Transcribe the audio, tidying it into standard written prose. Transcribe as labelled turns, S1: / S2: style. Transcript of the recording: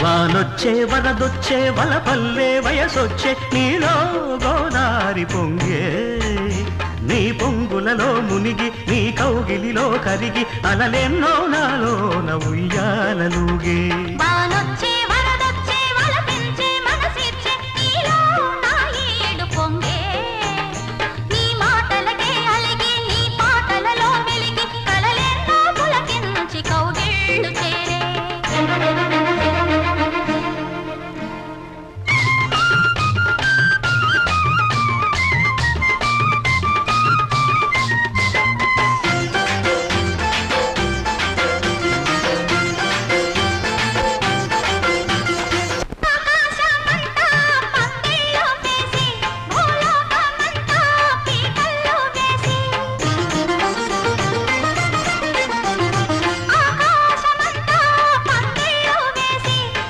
S1: వానొచ్చే వరదొచ్చే వలపల్లే వయసొచ్చే నీలో గోదారి పొంగే నీ పొంగులలో మునిగి నీ కౌగిలిలో కరిగి అలలెన్నో నాలోన ఉయ్యాలలుగే
S2: వానొచ్చే